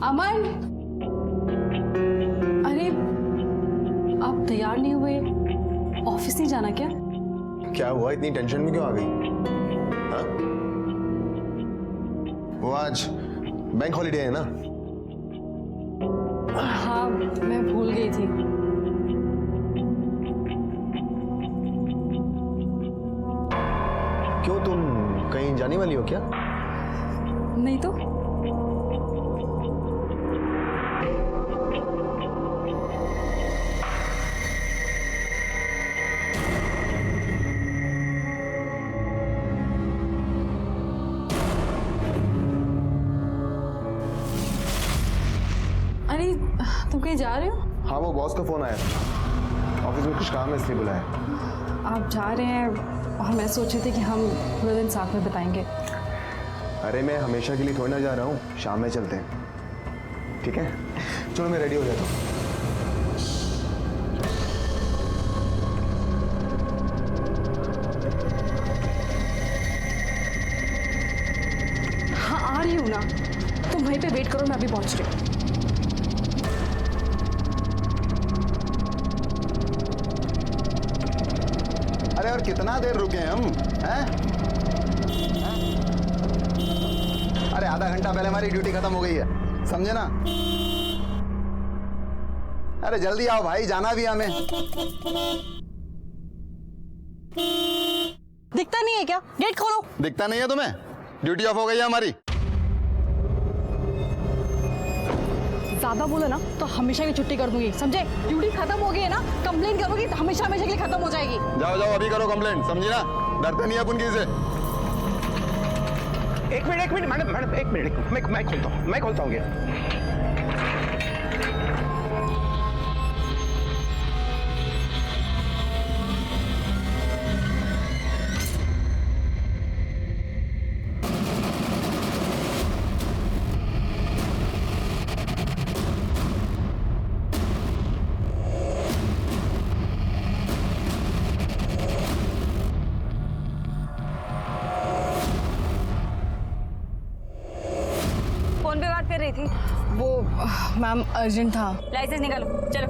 अमन, अरे आप तैयार नहीं हुए? ऑफिस नहीं जाना क्या? क्या हुआ, इतनी टेंशन में क्यों आ गई? हाँ? वो आज बैंक हॉलिडे है ना? हाँ, मैं भूल गई थी। क्यों, तुम कहीं जाने वाली हो क्या? नहीं तो। अरे तुम कहीं जा रहे हो? हाँ, वो बॉस का फोन आया, ऑफिस में कुछ काम है इसलिए बुलाया। आप जा रहे हैं और मैं सोच रही थी कि हम पूरे दिन साथ में बिताएंगे। अरे मैं हमेशा के लिए थोड़ी ना जा रहा हूँ, शाम में चलते हैं, ठीक है? चलो मैं रेडी हो जाता हूँ। हाँ आ रही हूँ ना, तुम वहीं पे वेट करो, मैं अभी पहुँच रही हूँ। अरे और कितना देर रुके हम, हैं? अरे आधा घंटा पहले हमारी ड्यूटी खत्म हो गई है, समझे ना? अरे जल्दी आओ भाई, जाना भी हमें। दिखता नहीं है क्या? गेट खोलो। दिखता नहीं है तुम्हें? ड्यूटी ऑफ हो गई है हमारी। ज्यादा बोलो ना तो हमेशा की छुट्टी कर दूंगी, समझे? ड्यूटी खत्म हो गई है ना, कंप्लेन करोगी तो हमेशा हमेशा के लिए खत्म हो जाएगी। जाओ जाओ अभी करो कंप्लेंट, समझी ना? डरते नहीं अपन किसी से। एक मिनट मैडम मैडम, एक मिनट, मैं खोलता हूँ गेट। फोन पे बात कर रही थी। वो मैम अर्जेंट था। लाइसेंस निकालो, चलो।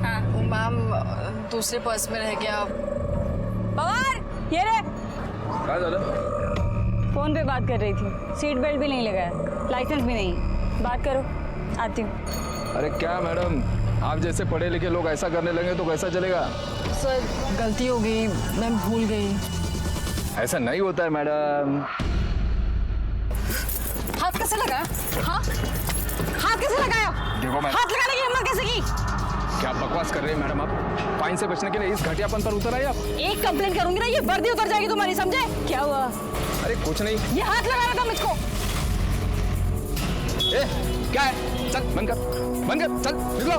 हाँ वो मैम दूसरे पर्स में रह गया। पवार, ये रे। क्या दादा? फोन पे बात कर रही थी, सीट बेल्ट भी नहीं लगाया, लाइसेंस भी नहीं। बात करो, आती हूँ। अरे क्या मैडम, आप जैसे पढ़े लिखे लोग ऐसा करने लगे तो कैसा चलेगा? सर गलती हो गई, मैं भूल गई। ऐसा नहीं होता है मैडम। हाथ कैसे लगाया? हाँ, हाथ कैसे लगाया? देखो मैडम, हाथ लगाने की हिम्मत कैसे की? क्या बकवास कर रहे हैं मैडम आप? फाइन से बचने के लिए इस घटियापन पर उतर आए आप? एक कंप्लेन करूंगी ना, ये वर्दी उतर जाएगी तुम्हारी, समझे? क्या हुआ? अरे कुछ नहीं। ये हाथ लगाया था मुझको। ए, क्या है? चल बंद कर, चल निकलो।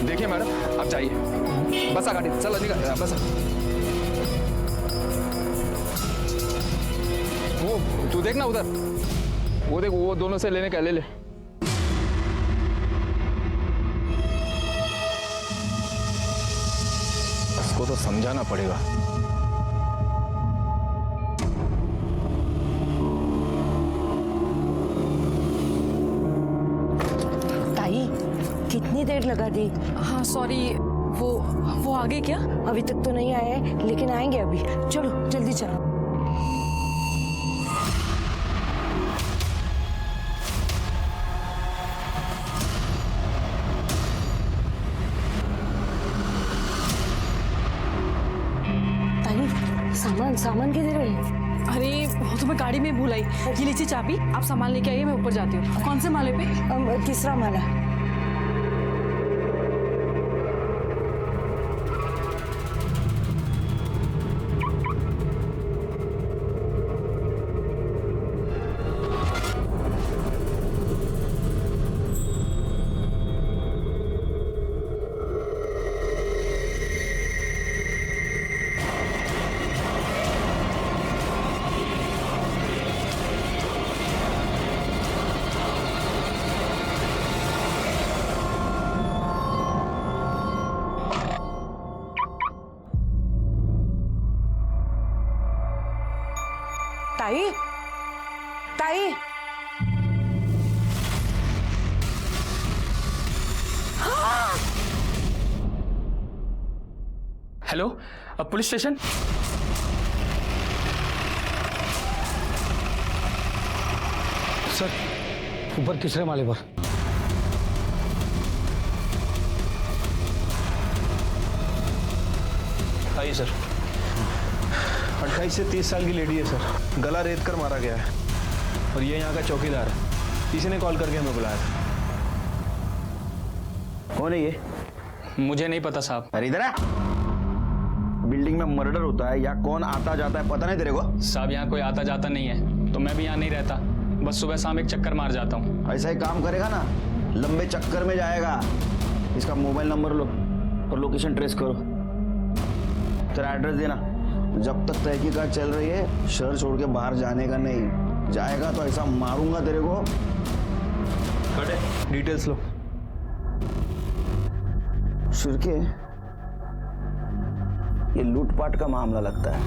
देखिए मैडम, आप जाइए, बसा गाड़ी, चल निकल, बसा। वो तू देखना उधर, वो देख, वो दोनों से लेने का ले ले। इसको तो समझाना पड़ेगा। ताई, कितनी देर लगा दी? हाँ सॉरी, वो आगे क्या? अभी तक तो नहीं आए, लेकिन आएंगे अभी। चलो जल्दी चलो। सामान किधर है? अरे वो तो मैं गाड़ी में भूल आई। ये लीजिए चाबी, आप सामान लेके आइए, मैं ऊपर जाती हूँ। कौन से माले पे? तीसरा माला। ताई हेलो पुलिस स्टेशन। सर ऊपर तीसरे माले पर। आइए सर। 28 से 30 साल की लेडी है सर, गला रेत कर मारा गया है और ये यहाँ का चौकीदार है। किसी ने कॉल करके हमें बुलाया था। कौन है ये? मुझे नहीं पता साहब। अरे इधर आ। बिल्डिंग में मर्डर होता है या कौन आता जाता है पता नहीं तेरे को? साहब यहाँ कोई आता जाता नहीं है, तो मैं भी यहाँ नहीं रहता, बस सुबह शाम एक चक्कर मार जाता हूँ। ऐसा ही काम करेगा ना, लंबे चक्कर में जाएगा। इसका मोबाइल नंबर लो और लोकेशन ट्रेस करो। तेरा एड्रेस देना। जब तक तहकीकात चल रही है शहर छोड़ के बाहर जाने का नहीं। जाएगा तो ऐसा मारूंगा तेरे को। डिटेल्स लो। शिरके, ये लूटपाट का मामला लगता है।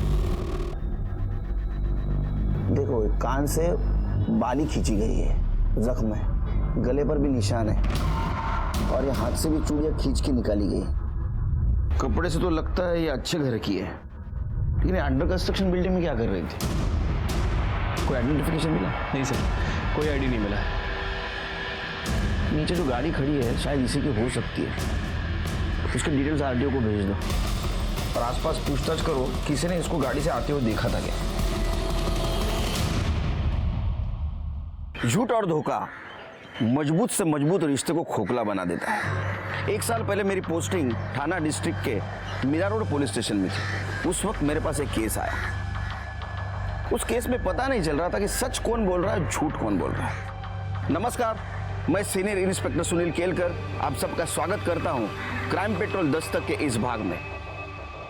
देखो कान से बाली खींची गई है, जख्म है, गले पर भी निशान है और ये हाथ से भी चूड़ियां खींच के निकाली गई। कपड़े से तो लगता है ये अच्छे घर की है, लेकिन अंडर कंस्ट्रक्शन बिल्डिंग में क्या कर रही थी? कोई आइडेंटिफिकेशन मिला? नहीं सर, कोई आईडी नहीं मिला। नीचे जो गाड़ी खड़ी है शायद इसी की हो सकती है। उसके डिटेल्स आरटीओ को भेज दो और आसपास पूछताछ करो किसी ने इसको गाड़ी से आते हुए देखा था क्या। झूठ और धोखा मजबूत से मजबूत रिश्ते को खोखला बना देता है। 1 साल पहले मेरी पोस्टिंग थाना डिस्ट्रिक्ट के मीरा रोड पुलिस स्टेशन में थी। उस वक्त मेरे पास एक केस आया। उस केस में पता नहीं चल रहा था कि सच कौन बोल रहा है, झूठ कौन बोल रहा है। नमस्कार, मैं सीनियर इंस्पेक्टर सुनील केलकर आप सबका स्वागत करता हूं क्राइम पेट्रोल दस्तक के इस भाग में।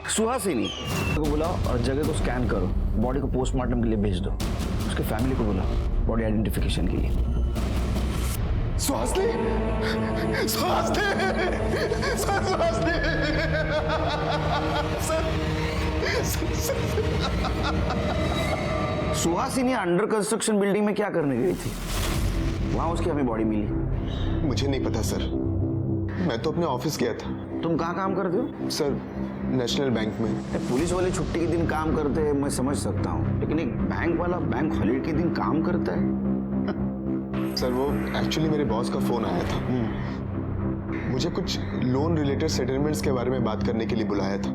सुहासिनी को बुलाओ और जगह को स्कैन करो, बॉडी को पोस्टमार्टम के लिए भेज दो। उसके फैमिली को बुलाओ बॉडी आइडेंटिफिकेशन के लिए। सुहासिनी अंडर कंस्ट्रक्शन बिल्डिंग में क्या करने गई थी? वहां उसकी हमें बॉडी मिली। मुझे नहीं पता सर, मैं तो अपने ऑफिस गया था। तुम कहाँ काम करते हो? सर नेशनल बैंक में। पुलिस वाले छुट्टी के दिन काम करते हैं मैं समझ सकता हूँ, लेकिन एक बैंक वाला बैंक हॉलीडे के दिन काम करता है? सर वो एक्चुअली मेरे बॉस का फोन आया था। मुझे कुछ लोन रिलेटेड सेटलमेंट्स के बारे में बात करने के लिए बुलाया था।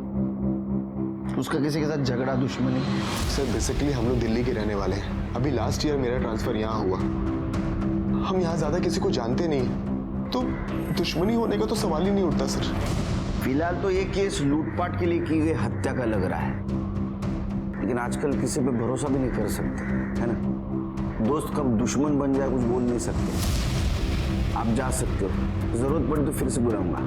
उसका किसी के साथ झगड़ा दुश्मनी? सर बेसिकली हम लोग दिल्ली के रहने वाले हैं। अभी लास्ट ईयर मेरा ट्रांसफर यहाँ हुआ। हम यहाँ ज्यादा किसी को जानते नहीं, तो दुश्मनी होने का तो सवाल ही नहीं उठता सर। फिलहाल तो ये केस लूटपाट के लिए की गई हत्या का लग रहा है, लेकिन आजकल किसी पे भरोसा भी नहीं कर सकते, है ना? दोस्त कब दुश्मन बन जाए कुछ बोल नहीं सकते। आप जा सकते हो, जरूरत पड़ी तो फिर से बुलाऊंगा।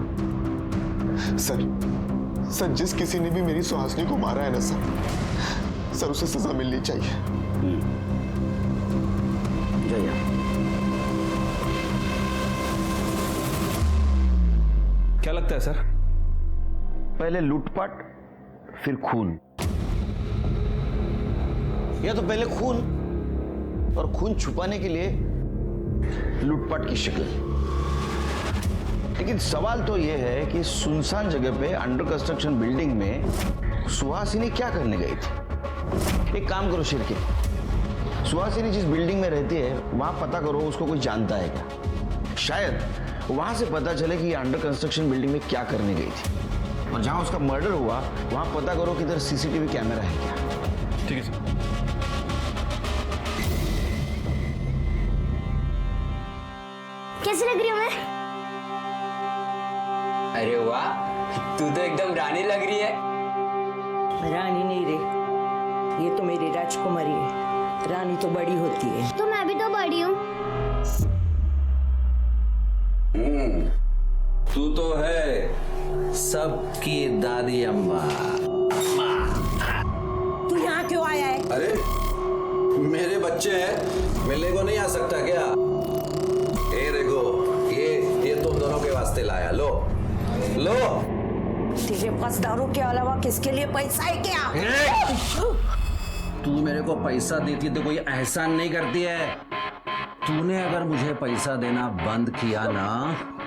सर जिस किसी ने भी मेरी सुहासिनी को मारा है ना सर उसे सजा मिलनी चाहिए। जाइए। क्या लगता है सर? पहले लूटपाट फिर खून, या तो पहले खून और खून छुपाने के लिए लूटपाट की शक्ल। लेकिन सवाल तो यह है कि सुनसान जगह पे अंडर कंस्ट्रक्शन बिल्डिंग में सुहासिनी क्या करने गई थी? एक काम करो शिरके, सुहासिनी जिस बिल्डिंग में रहती है वहां पता करो उसको कोई जानता है क्या। शायद वहां से पता चले कि ये अंडर कंस्ट्रक्शन बिल्डिंग में क्या करने गई थी। और जहां उसका मर्डर हुआ वहां पता करो कि इधर सीसीटीवी कैमरा है क्या। ठीक है सर। कैसी लग रही हूँ मैं? अरे वाह, तू तो एकदम रानी लग रही है। रानी नहीं रे, ये तो मेरी राजकुमारी है। रानी तो बड़ी होती है। तो मैं भी तो बड़ी हूँ। तू तो है सबकी दादी अम्मा। तू यहाँ क्यों आया है? अरे मेरे बच्चे हैं, मिलने को नहीं आ सकता क्या? ए देखो, ये तुम दोनों के वास्ते लाया। लो लो। तेरे पास दारू के अलावा किसके लिए पैसा है क्या? तू मेरे को पैसा देती तो कोई एहसान नहीं करती है। तूने अगर मुझे पैसा देना बंद किया ना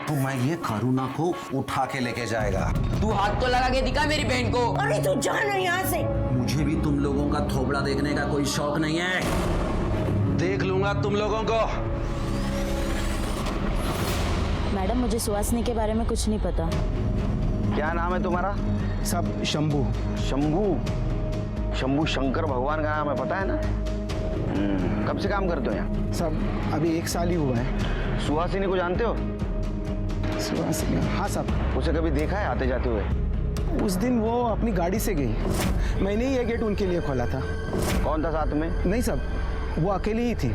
तो मैं ये करुणा को उठा के लेके जाएगा। तू हाथ तो लगा के दिखा मेरी बहन को। अरे तू जा ना यहाँ से। मुझे भी तुम लोगों का थोबड़ा देखने का कोई शौक नहीं है। देख लूंगा तुम लोगों को। मैडम मुझे सुहासिनी के बारे में कुछ नहीं पता। क्या नाम है तुम्हारा? सब शंभू। शंभू? शंभू शंकर भगवान का नाम है, पता है ना? कब से काम करते हो यहाँ? सब अभी 1 साल ही हुआ है। सुहासिनी को जानते हो? सुहासिनी? हाँ साहब। उसे कभी देखा है आते जाते हुए? उस दिन वो अपनी गाड़ी से गई, मैंने ही ये गेट उनके लिए खोला था। कौन था साथ में? नहीं साहब, वो अकेली ही थी।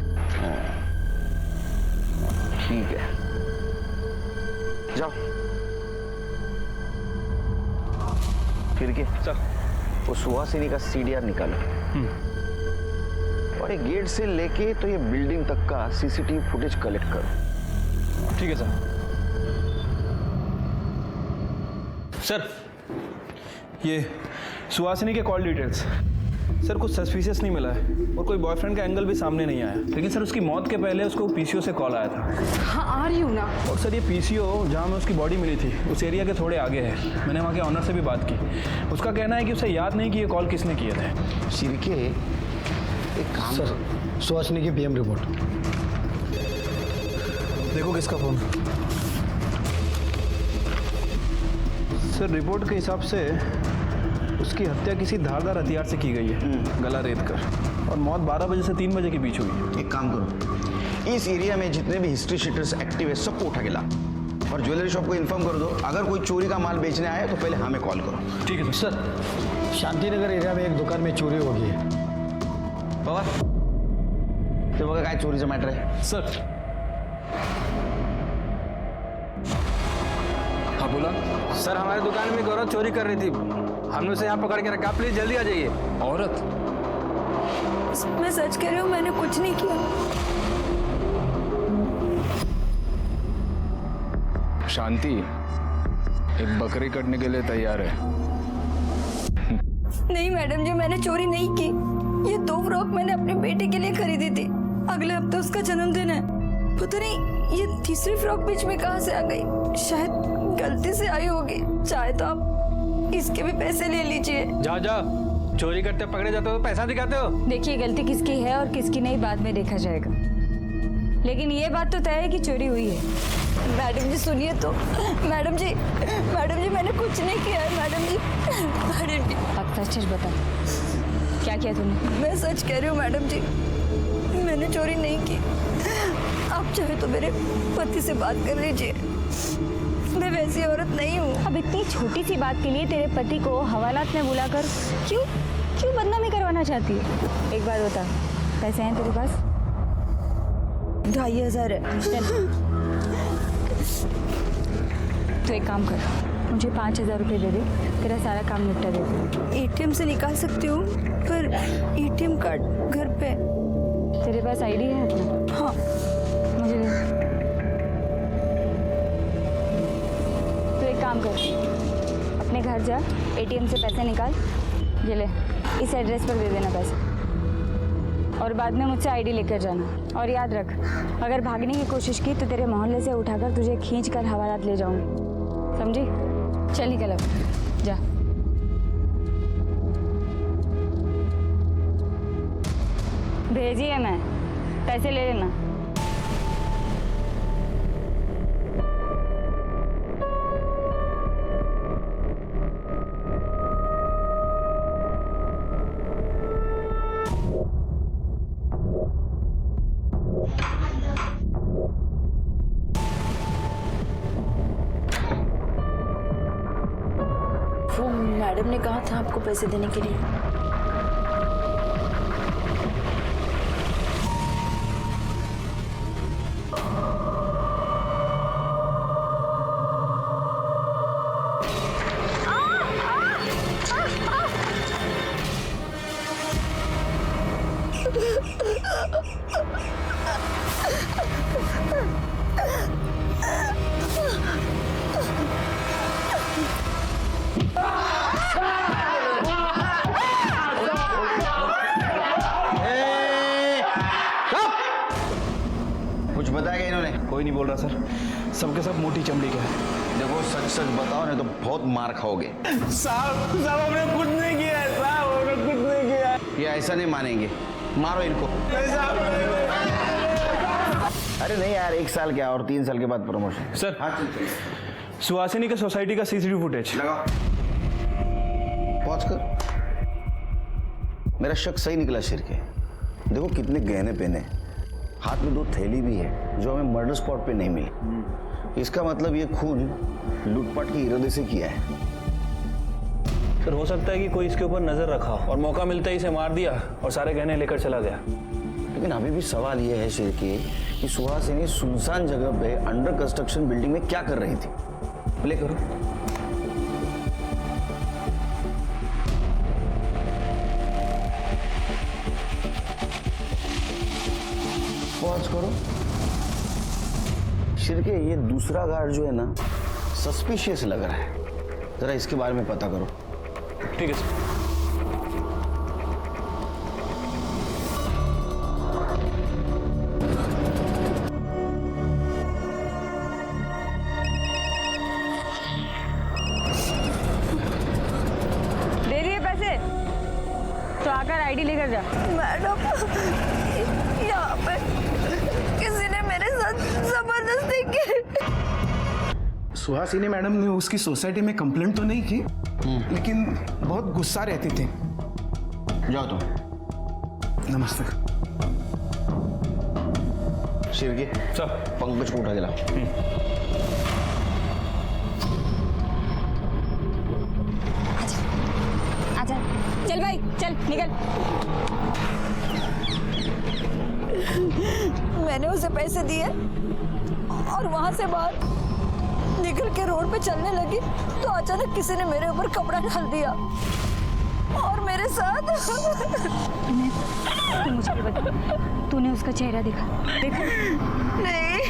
ठीक है, जाओ फिर के चल। वो सुहासिनी का सीडीआर निकालो और ये गेट से लेके तो ये बिल्डिंग तक का सीसीटीवी फुटेज कलेक्ट करो। ठीक है सर। सर ये सुहासिनी के कॉल डिटेल्स सर, कुछ सस्पिशियस नहीं मिला है और कोई बॉयफ्रेंड का एंगल भी सामने नहीं आया। लेकिन सर उसकी मौत के पहले उसको पीसीओ से कॉल आया था। हाँ आ रही हूँ ना। और सर ये पीसीओ जहाँ में उसकी बॉडी मिली थी उस एरिया के थोड़े आगे है। मैंने वहाँ के ऑनर से भी बात की, उसका कहना है कि उसे याद नहीं कि ये कॉल किसने किए थे। शिरके एक काम सर सुहासिनी की पीएम रिपोर्ट देखो किसका फोन। सर रिपोर्ट के हिसाब से उसकी हत्या किसी धारदार हथियार से की गई है, गला रेत कर, और मौत 12 बजे से 3 बजे के बीच हुई है। एक काम करो, इस एरिया में जितने भी हिस्ट्री शीटर्स एक्टिव है सबको उठा के ला और ज्वेलरी शॉप को इन्फॉर्म कर दो। अगर कोई चोरी का माल बेचने आए तो पहले हमें कॉल करो। ठीक है सर। शांतिनगर एरिया में एक दुकान में चोरी हो गई है। बाबा तो बघा काय चोरीचं मॅटर आहे सर। हाँ बोला। सर हमारे दुकान में एक औरत चोरी कर रही थी, हमने उसे यहाँ पकड़ के रखा, प्लीज जल्दी आ जाइए। औरत? मैं सच कह रही हूँ, मैंने कुछ नहीं किया। शांति एक बकरी कटने के लिए तैयार है। नहीं मैडम जी, मैंने चोरी नहीं की। ये 2 फ्रॉक मैंने अपने बेटे के लिए खरीदी थी, अगले हफ्ते उसका जन्मदिन है। पता नहीं ये तीसरी फ्रॉक बीच में कहाँ से आ गई, शायद गलती से आई होगी। चाहे तो आप इसके भी पैसे ले लीजिए। जाओ जाओ, चोरी करते पकड़े जाते हो तो पैसा दिखाते हो। देखिए गलती किसकी है और किसकी नहीं बाद में देखा जाएगा, लेकिन ये बात तो तय है कि चोरी हुई है। मैडम जी सुनिए तो। मैडम जी मैंने कुछ नहीं किया है। मैडम जी अब सच बता, क्या किया तूने? मैं सच कह रही हूँ मैडम जी, मैंने चोरी नहीं की। आप चाहे तो मेरे पति से बात कर लीजिए, मैं वैसी औरत नहीं हूँ। अब इतनी छोटी सी बात के लिए तेरे पति को हवालात में बुलाकर क्यों बदनामी करवाना चाहती है? एक बात बता, पैसे हैं तेरे पास? 2500 है। चल तो एक काम कर, मुझे 5000 रुपये दे दे, तेरा सारा काम निपटा दे। एटीएम से निकाल सकती हूँ, पर एटीएम कार्ड घर पे। तेरे पास आईडी है अपना? हाँ मुझे दे। तो एक काम कर, अपने घर जा, एटीएम से पैसे निकाल, ये ले, इस एड्रेस पर दे देना पैसे, और बाद में मुझसे आईडी लेकर जाना। और याद रख, अगर भागने की कोशिश की तो तेरे मोहल्ले से उठाकर तुझे खींच कर हवालात ले जाऊंगी, समझी? चल निकल अब, जा। भेजिए, मैं पैसे ले लेना। वो मैडम ने कहा था आपको पैसे देने के लिए। कुछ बताया क्या इन्होंने? कोई नहीं बोल रहा सर, सबके सब मोटी चमड़ी के हैं। देखो सच सच बताओ नहीं तो बहुत मार खाओगे। साहब हमने कुछ नहीं किया है साहब, हमने कुछ नहीं किया है। ये ऐसा नहीं मानेंगे, मारो इनको। अरे नहीं यार, 1 साल क्या और 3 साल के बाद प्रमोशन। सर हाँ सुहासिनी के सोसाइटी का सीसीटीवी फुटेज लगाओ, पहुंच कर। मेरा शक सही निकला शिर के। देखो कितने गहने पहने, हाथ में 2 थैली भी है जो हमें मर्डर स्पॉट पे नहीं मिली। इसका मतलब ये खून लूटपाट के इरादे से किया है। सर हो सकता है कि कोई इसके ऊपर नजर रखा और मौका मिलता ही इसे मार दिया और सारे गहने लेकर चला गया। लेकिन अभी भी सवाल ये है शिर के कि सुहासिनी सुनसान जगह पे अंडर कंस्ट्रक्शन बिल्डिंग में क्या कर रही थी। प्ले करो। पॉज करो। शिर के ये दूसरा गार्ड जो है ना, सस्पिशियस लग रहा है, जरा इसके बारे में पता करो। ठीक है सर। दे दिए पैसे तो आकर आईडी लेकर जा। मैडम यहाँ पे किसी ने मेरे साथ जबरदस्ती की। सुहासिनी मैडम ने उसकी सोसाइटी में कंप्लेंट तो नहीं की, लेकिन बहुत गुस्सा रहती थी। जाओ तुम। नमस्ते। शिरके सर पंकज को उठा के लाओ। आजा, चल भाई चल निकल। मैंने उसे पैसे दिए और वहां से बाहर निकल के रोड पे चलने लगी तो अचानक किसी ने मेरे ऊपर कपड़ा डाल दिया और मेरे साथ। तू मुझे भी बता, तूने उसका चेहरा देखा? नहीं।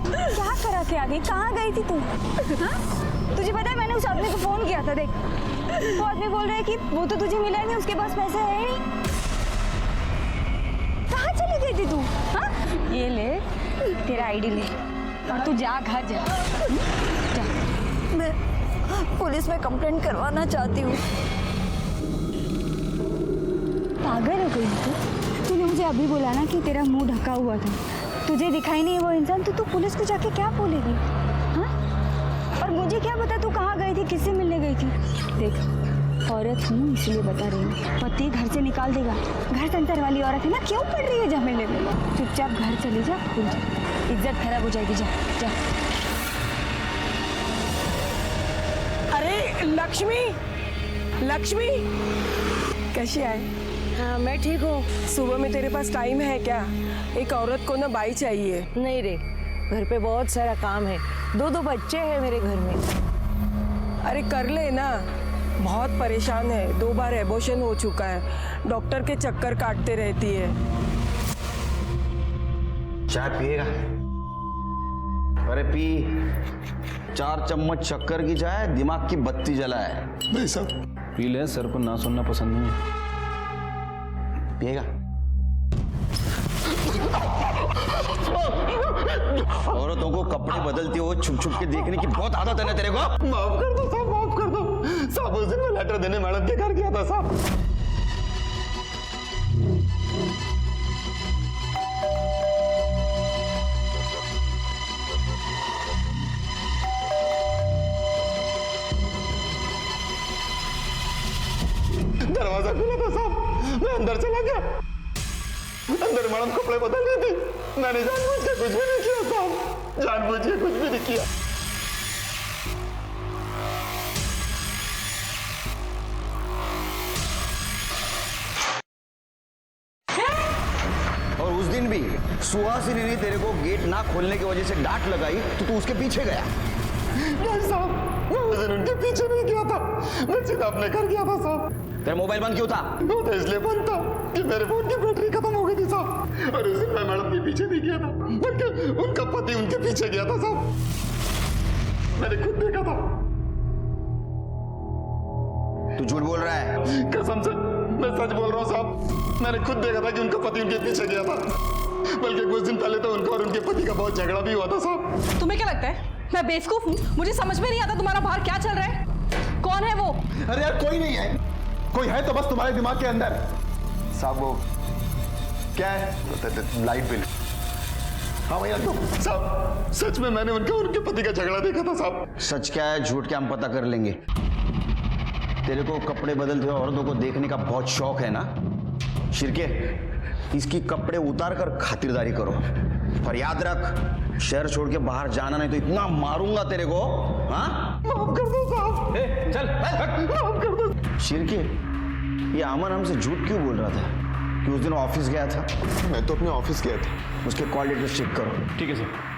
क्या करा के आ गई? कहाँ गई थी तू? हाँ? तुझे पता है मैंने उस आदमी को फोन किया था, देख वो आदमी बोल रहा है कि वो तो तुझे मिला नहीं, उसके पास पैसे है ही नहीं। कहाँ चली गई थी तू? हाँ? ये ले तेरा आईडी ले और तू जा घर जा। मैं पुलिस में कंप्लेंट करवाना चाहती हूँ। पागल हो गई तू? तूने मुझे अभी बोला ना कि तेरा मुंह ढका हुआ था, तुझे दिखाई नहीं वो इंसान, तो तू पुलिस को जाके क्या बोलेगी? हाँ? और मुझे क्या पता तू कहाँ गई थी, किससे मिलने गई थी? देख औरत हूँ इसलिए बता रही हूँ, पति घर से निकाल देगा। घर संसार वाली औरत है ना, क्यों पड़ रही है झमेले में? चुपचाप घर चली जा, भूल जा, इज्जत खराब हो जाएगी। जा जा। अरे लक्ष्मी, लक्ष्मी कैसी है? हाँ मैं ठीक हूँ। सुबह में तेरे पास टाइम है क्या? एक औरत को ना बाई चाहिए। नहीं रे, घर पे बहुत सारा काम है, 2 बच्चे हैं मेरे घर में। अरे कर ले ना, बहुत परेशान है, 2 बार एबॉर्शन हो चुका है, डॉक्टर के चक्कर काटते रहती है। चाय पिएगा? अरे पी। 4 चम्मच शक्कर की चाय दिमाग की बत्ती जलाए। भाई साहब पी ले, सर को ना सुनना पसंद नहीं है। पिएगा? औरतों को कपड़े बदलते हो छुप छुप के देखने की बहुत आदत है ना तेरे को। माफ कर दो साहब, माफ कर दो साहब। उस दिन मैं लेटर देने मैडम के घर गया था साहब। दरवाजा खुला था साहब, मैं अंदर चला गया। अंदर मैडम कपड़े बदल रही थी। मैंने जानबूझ के कुछ भी नहीं किया साहब, जानबूझ के कुछ भी नहीं किया। और उस दिन भी सुहासिनी ने तेरे को गेट ना खोलने की वजह से डांट लगाई तो तू उसके पीछे गया। नहीं साहब, मैं उस दिन उनके पीछे नहीं गया था, मैं सीधा अपने घर गया था साहब। तेरा मोबाइल बंद क्यों था? वो तो इसलिए बंद था कि मेरे फोन की बैटरी खत्म हो गई थी साहब। और उस दिन मैं मैडम के पीछे नहीं गया था, बल्कि उनका पति उनके पीछे गया था साहब। मैंने खुद देखा था। तू झूठ बोल रहा है? कसम से मैं सच बोल रहा हूँ साहब, मैंने खुद देखा था कि उनका पति उनके पीछे गया था। बल्कि कुछ दिन पहले तो उनका और उनके पति का बहुत झगड़ा भी हुआ था साहब। तुम्हें क्या लगता है मैं बेवकूफ हूँ? मुझे समझ में नहीं आता तुम्हारा बाहर क्या चल रहा है। कौन है वो? अरे यार कोई नहीं है, कोई है तो बस तुम्हारे दिमाग के अंदर। साहब वो क्या है? Light bill. हाँ भैया तो साहब सच में मैंने उनका और उनके पति का झगड़ा देखा था साहब। सच क्या है झूठ क्या हम पता कर लेंगे। तेरे को कपड़े बदलते हुए औरतों को देखने का बहुत शौक है ना शिरके, इसकी कपड़े उतार कर खातिरदारी करो। और याद रख, शहर छोड़ के बाहर जाना नहीं तो इतना मारूंगा तेरे को। हाँ माफ कर दो साहब। चल माफ कर दो। शिरके, ये अमन हमसे झूठ क्यों बोल रहा था कि उस दिन ऑफिस गया था? मैं तो अपने ऑफिस गया था। उसके कॉल डिटेल्स चेक करो। ठीक है सर।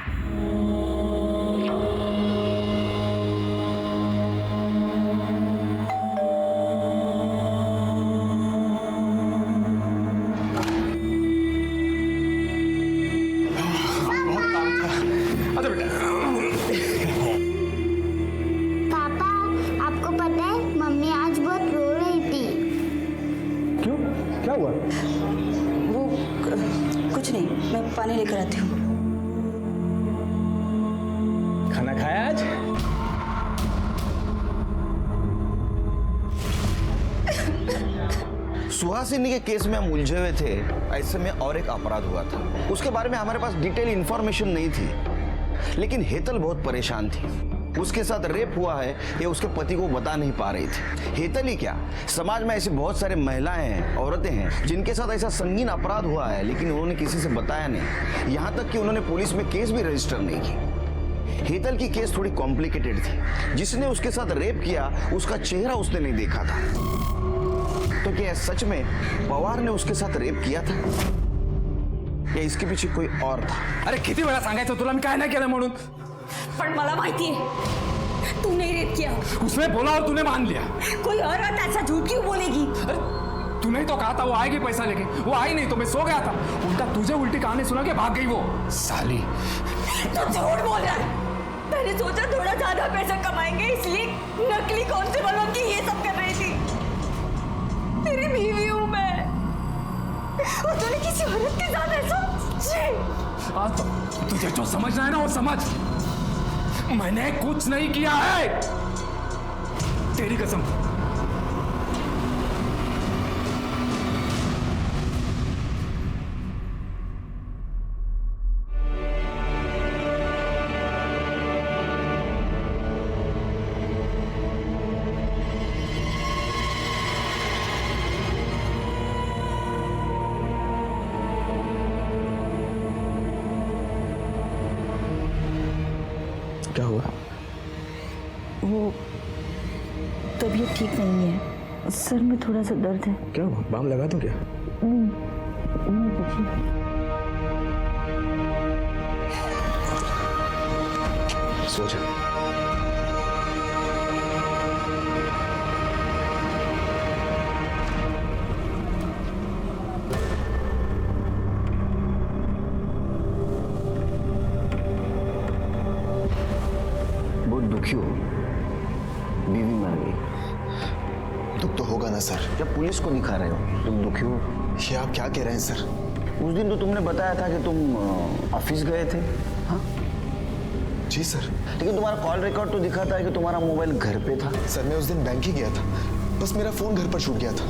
पापा आपको पता है मम्मी आज बहुत रो रही थी। क्यों, क्या हुआ? वो कुछ नहीं, मैं पानी लेकर आती हूँ। खाना खाया आज? सुहासिनी के केस में हम उलझे हुए थे, ऐसे में और एक अपराध हुआ था। उसके बारे में हमारे पास डिटेल इंफॉर्मेशन नहीं थी, लेकिन हेतल बहुत परेशान थी। उसके साथ रेप हुआ है ये उसके पति को बता नहीं पा रही थी। हेतल ही क्या, समाज में ऐसी बहुत सारे महिलाएं हैं, औरतें हैं जिनके साथ ऐसा संगीन अपराध हुआ है, लेकिन उन्होंने किसी से बताया नहीं। यहाँ तक कि उन्होंने पुलिस में केस भी रजिस्टर नहीं की। हेतल की केस थोड़ी कॉम्प्लिकेटेड थी। जिसने उसके साथ रेप किया उसका चेहरा उसने नहीं देखा था। तो क्या सच में पवार ने उसके साथ रेप किया था या इसके पीछे कोई और था? अरे किती वेळा सांगायचं तुला मी काय नाही केलं म्हणून? पण मला माहिती है तूने रेप किया। उसने बोला और तूने मान लिया। कोई और ऐसा झूठ क्यों बोलेगी? अरे तूने ही तो कहा था वो आएगी पैसा लेके, वो आई नहीं तो मैं सो गया था। उल्टा तुझे उल्टी कहानी सुना के भाग गई वो साली। तो झूठ बोल रहा है। मैंने सोचा थोड़ा ज्यादा पैसा कमाएंगे इसलिए नकली कांस्टेबल बन के ये सब कर रही थी। तेरी बीवी हूँ मैं और तूने किसी औरत के साथ ऐसा? तो तुझे जो समझना है ना वो समझ। मैंने कुछ नहीं किया है, तेरी कसम। क्या हुआ? वो तबीयत ठीक नहीं है, सर में थोड़ा सा दर्द है। क्या हुआ? बाम लगा दो क्या? सो जा। बहुत दुखी हो, बीवी मर गई। दुख तो होगा ना सर। जब पुलिस को दिखा रहे हो तुम दुखी हो? ये आप क्या कह रहे हैं सर? उस दिन तो तुमने बताया था कि तुम ऑफिस गए थे। हाँ जी सर। लेकिन तुम्हारा कॉल रिकॉर्ड तो दिखाता है कि तुम्हारा मोबाइल घर पे था। सर मैं उस दिन बैंक ही गया था, बस मेरा फोन घर पर छूट गया था।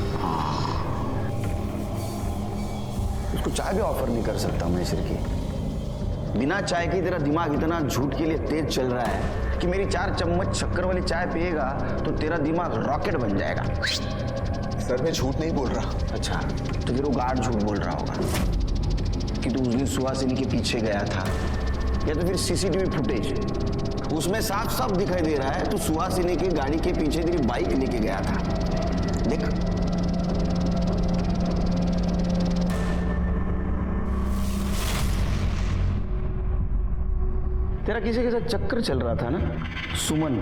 उसको चाय भी ऑफर नहीं कर सकता मैं सिर की। बिना चाय के तेरा दिमाग इतना झूठ के लिए तेज चल रहा है कि मेरी 4 चम्मच शक्कर वाली चाय पिएगा तो तेरा दिमाग रॉकेट बन जाएगा। सर मैं झूठ नहीं बोल रहा। अच्छा तो फिर वो गार्ड झूठ बोल रहा होगा कि तू उस दिन सुहासिनी के पीछे गया था, या तो फिर सीसीटीवी फुटेज उसमें साफ साफ दिखाई दे रहा है तू सुहासिनी की गाड़ी के पीछे तेरी बाइक लेके गया था। देख तेरा किसी के साथ चक्कर चल रहा था ना, सुमन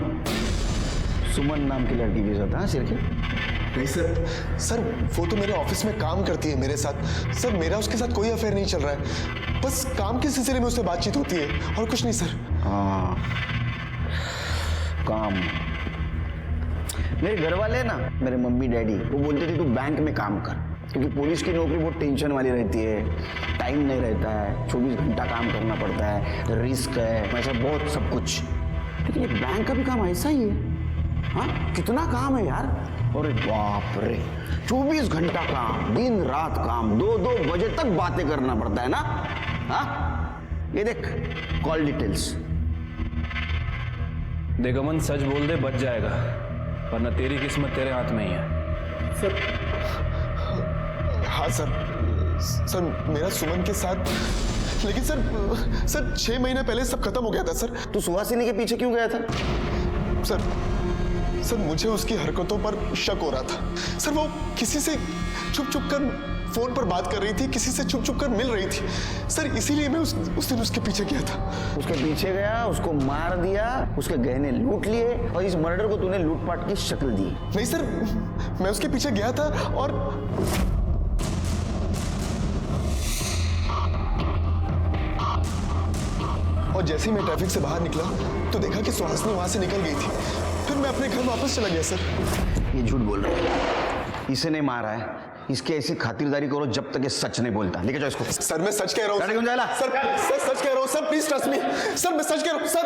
नाम की लड़की के साथ। हाँ सिर के? नहीं सर, सर वो तो मेरे ऑफिस में काम करती है मेरे साथ। सर मेरा उसके साथ कोई अफेयर नहीं चल रहा है, बस काम के सिलसिले में उससे बातचीत होती है और कुछ नहीं सर। हाँ काम। मेरे घर वाले ना, मेरे मम्मी डैडी, वो बोलते थे तू बैंक में काम कर, क्योंकि पुलिस की नौकरी बहुत टेंशन वाली रहती है, टाइम नहीं रहता है, 24 घंटा काम करना पड़ता है, रिस्क है, ऐसा बहुत सब कुछ। लेकिन ये बैंक का भी काम ऐसा ही है। हाँ, कितना काम है यार। अरे बाप रे, 24 घंटा काम, दिन रात काम, 2-2 बजे तक बातें करना पड़ता है ना। हाँ, ये देख कॉल डिटेल्स। देख अमन, सच बोल दे बच जाएगा, वरना तेरी किस्मत तेरे हाथ में ही है। सर, हाँ सर, मेरा सुमन के साथ, लेकिन सर 6 महीने पहले सब खत्म हो गया था सर। तू सुहासिनी के पीछे क्यों गया था? सर मुझे उसकी हरकतों पर शक हो रहा था। सर वो किसी से छुप कर फोन पर बात कर रही थी, किसी से छुप कर मिल रही थी सर, इसीलिए मैं उस दिन उसके पीछे गया था। उसके पीछे गया, उसको मार दिया, उसके गहने लूट लिए और इस मर्डर को तूने लूटपाट की शक्ल दी। नहीं सर, मैं उसके पीछे गया था और जैसे ही मैं ट्रैफिक से बाहर निकला तो देखा कि सुहासिनी वहां से निकल गई थी। फिर मैं अपने घर वापस चला गया सर। ये झूठ बोल रहा है, इसे नहीं मारा है, इसकी ऐसी खातिरदारी करो जब तक ये सच नहीं बोलता। लेके जाओ इसको। सर मैं सच कह रहा हूँ क्यों जाएला? सर सच कह रहा हूँ sir, please trust me sir, मैं सच कह रहा हूँ सर।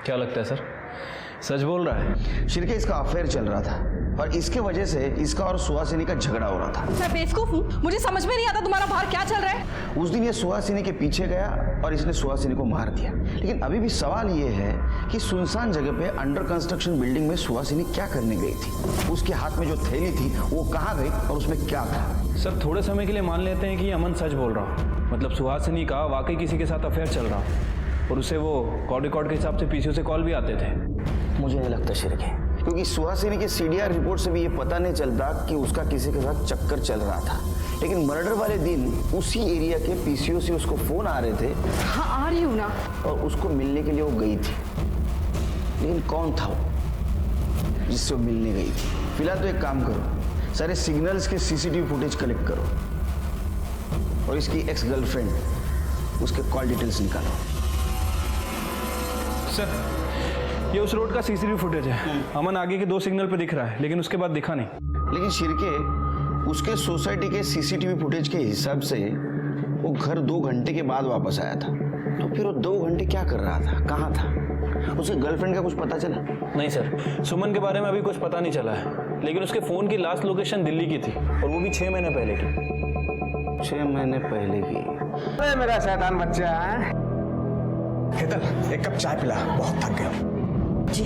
क्या लगता है सर, सच बोल रहा है? शिर्के, इसका अफेयर चल रहा था और इसके वजह से इसका और सुहासिनी का झगड़ा हो रहा था। मैं बेवकूफ हूँ, मुझे समझ में नहीं आता तुम्हारा बाहर क्या चल रहा है। उस दिन ये सुहासिनी के पीछे गया और इसने सुहासिनी को मार दिया। लेकिन अभी भी सवाल ये है कि सुनसान जगह पे अंडर कंस्ट्रक्शन बिल्डिंग में सुहासिनी क्या करने गई थी? उसके हाथ में जो थैली थी वो कहाँ गई और उसमें क्या था? सर थोड़े समय के लिए मान लेते हैं कि अमन सच बोल रहा हूँ, मतलब सुहासिनी का वाकई किसी के साथ अफेयर चल रहा और उसे वो कॉल रिकॉर्ड के हिसाब से पीसीओ से कॉल भी आते थे। मुझे नहीं लगता शिर्के, क्योंकि सुहासिनी के सीडीआर रिपोर्ट से भी ये पता नहीं चलता कि उसका किसी के साथ चक्कर चल रहा था। लेकिन मर्डर वाले दिन उसी एरिया के पीसीओ से उसको फोन आ रहे थे। हाँ आ रही हूँ ना। और उसको मिलने के लिए वो गई थी, लेकिन कौन था वो जिससे वो मिलने गई थी? फिलहाल तो एक काम करो, सारे सिग्नल्स के सीसीटीवी फुटेज कलेक्ट करो और इसकी एक्स गर्लफ्रेंड उसके कॉल डिटेल्स निकालो। सर ये उस रोड का सीसीटीवी फुटेज है। अमन आगे के 2 सिग्नल पे दिख रहा है, लेकिन उसके बाद दिखा नहीं। लेकिन शिर्के, उसके सोसाइटी के सीसीटीवी फुटेज के हिसाब से वो घर 2 घंटे के बाद वापस आया था। तो फिर वो 2 घंटे क्या कर रहा था, कहाँ था? उसके गर्लफ्रेंड का कुछ पता चला? नहीं सर, सुमन के बारे में अभी कुछ पता नहीं चला है, लेकिन उसके फोन की लास्ट लोकेशन दिल्ली की थी और वो भी 6 महीने पहले की। 6 महीने पहले की? अरे मेरा शैतान बच्चा है। हेतल, एक कप चाय पिला, बहुत थक गया। जी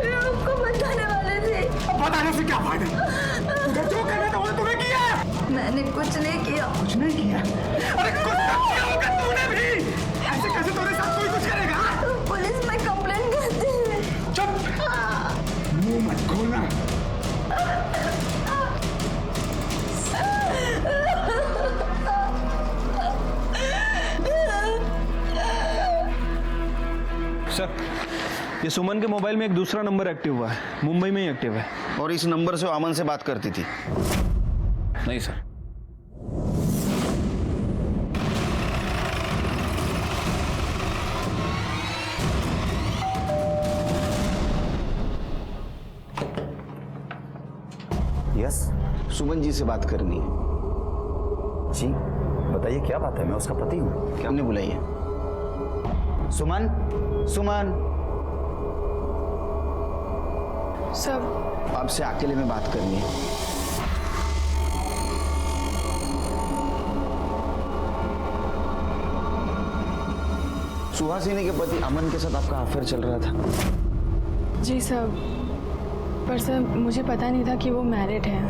आपको बताने वाले थे। बताने से क्या फायदा? जो करना था वो तुम्हें किया। मैंने कुछ नहीं किया। कुछ नहीं किया? अरे कुछ किया होगा तूने भी। ऐसे कैसे तुम्हारे साथ कोई कुछ करेगा? पुलिस में कंप्लेंट करती है। चुप, मुंह मत खोलना। सर ये सुमन के मोबाइल में एक दूसरा नंबर एक्टिव हुआ है, मुंबई में ही एक्टिव है। और इस नंबर से वो अमन से बात करती थी? नहीं सर। यस, सुमन जी से बात करनी है। जी बताइए, क्या बात है? मैं उसका पति हूँ। क्या हमने बुलाई है? सुमन, सुमन सब आपसे अकेले में बात करनी है। सुहासिनी के पति अमन के साथ आपका अफेयर चल रहा था? जी सर, पर सर मुझे पता नहीं था कि वो मैरिड है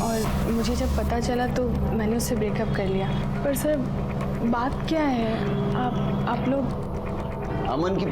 और मुझे जब पता चला तो मैंने उससे ब्रेकअप कर लिया। पर सर बात क्या है? आप लोग अमन की